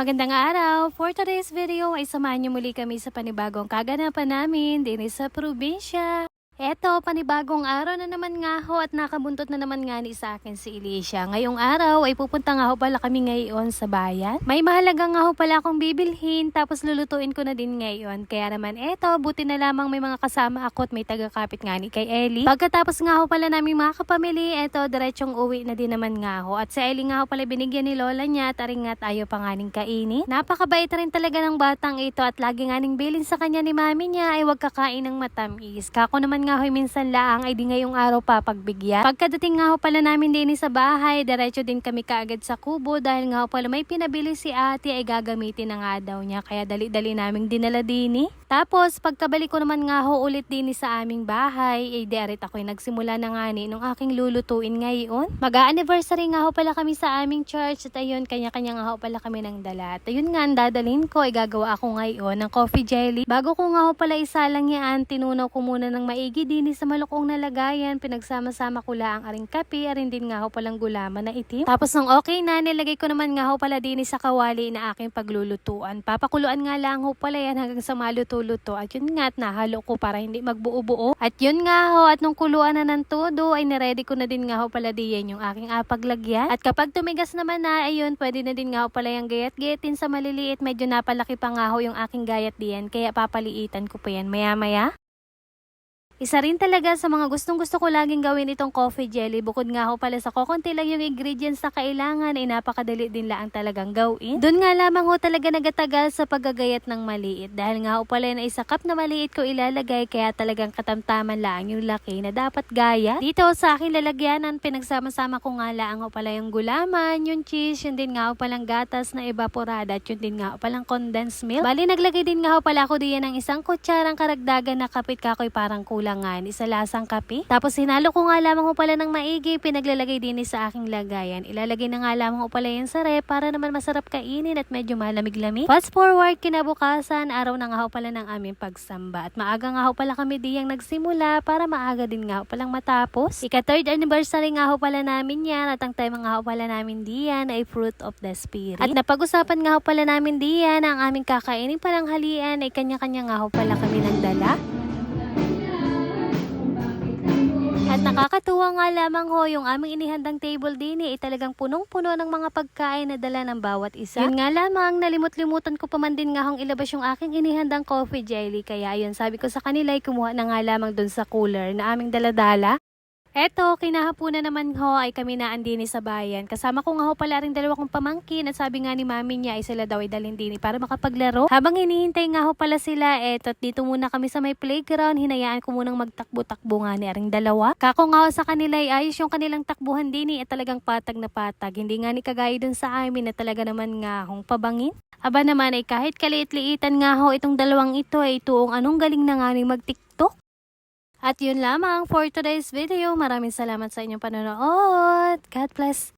Magandang araw! For today's video ay samahan niyo muli kami sa panibagong kaganapan namin din sa probinsya. Eto, panibagong araw na naman nga ho at nakabuntot na naman nga ni sa akin si Alicia. Ngayong araw ay pupunta nga ho pala kami ngayon sa bayan. May mahalaga nga ho pala akong bibilhin tapos lulutuin ko na din ngayon. Kaya naman eto, buti na lamang may mga kasama ako at may tagakapit nga ni kay Ellie. Pagkatapos nga ho pala namin mga kapamilya, eto diretsyong uwi na din naman nga ho. At si Ellie nga ho pala binigyan ni Lola niya at aring nga tayo pa nga ning kainin. Napakabait rin talaga ng batang ito at lagi nga ning bilin sa kanya ni mami niya ay wag kakain ng matamis. Kako naman nga ho minsan laang ay di ngayong araw pa pagbigyan. Pagkadating nga ho pala namin din sa bahay, diretso din kami kaagad sa kubo dahil nga ho pala may pinabili si ate ay gagamitin na nga daw niya. Kaya dali-dali naming dinala din. Tapos pagkabalik ko naman nga ho ulit din sa aming bahay, ay diarit ako'y nagsimula na nga ni nung aking lulutuin ngayon. Mag-a-anniversary nga ho pala kami sa aming church at ayun, kanya-kanya nga ho pala kami ng dala. At ayun nga, ang dadalhin ko ay gagawa ako ngayon ng coffee jelly. Bago ko nga ho pala isalang yan, tinunaw ko muna ng maigi din sa malukong na lagayan, pinagsama-sama ko lang ang aring kape, arin din nga ho palang gulaman na itim. Tapos nung okay na, nilagay ko naman nga ho pala din sa kawali na aking paglulutuan. Papakuluan nga lang ho pala yan hanggang sa maluto-luto. At yun nga, at nahalo ko para hindi magbuo-buo. At yun nga ho, at nung kuluan na ng todo, ay niready ko na din nga ho pala din yung aking apaglagyan. At kapag tumigas naman na, ayun, pwede na din nga ho pala yung gayat-gayatin sa maliliit. Medyo napalaki pa nga ho yung aking gayat diyan, kaya papaliitan ko pa yan maya-maya. Isa rin talaga sa mga gustong-gusto ko laging gawin itong coffee jelly. Bukod nga ho pala sa kokonti lang yung ingredients na kailangan, ay napakadali din lang talagang gawin. Doon nga lamang ho talaga nagatagal sa paggagayat ng maliit. Dahil nga ho pala na isa cup na maliit ko ilalagay, kaya talagang katamtaman lang yung laki na dapat gaya. Dito sa aking lalagyanan, pinagsama-sama ko nga lang ho pala yung gulaman, yung cheese, yun din nga ho palang gatas na evaporada, at yun din nga ho palang condensed milk. Bali, naglagay din nga ho pala ako diyan ng isang kutsarang karagdagan na kapit kakoy parang kulang nga sa lasang kape. Tapos hinalo ko nga lamang ko pala ng maigi, pinaglalagay din sa aking lagayan. Ilalagay na nga lamang ko pala yan sa ref para naman masarap kainin at medyo malamig-lamig. Fast forward, kinabukasan, araw na nga ho pala ng aming pagsamba. At maaga nga ho pala kami diyang nagsimula para maaga din nga ho palang matapos. Ika-third anniversary nga ho pala namin yan at ang tema nga ho pala namin diyan ay Fruit of the Spirit. At napag-usapan nga ho pala namin diyan ang aming kakainin palang halian ay kanya-kanya nga ho pala kami ng dala. At nakakatuwa nga lamang ho, yung aming inihandang table din ay talagang punong-puno ng mga pagkain na dala ng bawat isa. Yun nga lamang, nalimut-limutan ko pa man din nga hong ilabas yung aking inihandang coffee jelly. Kaya yun, sabi ko sa kanila ay kumuha na nga lamang dun sa cooler na aming daladala. Eto, kinahapunan naman ho ay kami naan din sa bayan. Kasama ko nga ho pala rin dalawa kong pamangkin at sabi nga ni mami niya ay sila daw ay dalhin din para makapaglaro. Habang hinihintay nga ho pala sila, eto at dito muna kami sa may playground, hinayaan ko munang magtakbo-takbo nga ni aring dalawa. Kako nga ho sa kanila ay ayos yung kanilang takbuhan din at talagang patag na patag. Hindi nga ni kagaya dun sa amin na talaga naman nga hong pabangin. Aba naman ay kahit kaliit-liitan nga ho itong dalawang ito ay tuong anong galing na nga ni mag-tiktok. At yun lamang for today's video. Maraming salamat sa inyong panonood. God bless.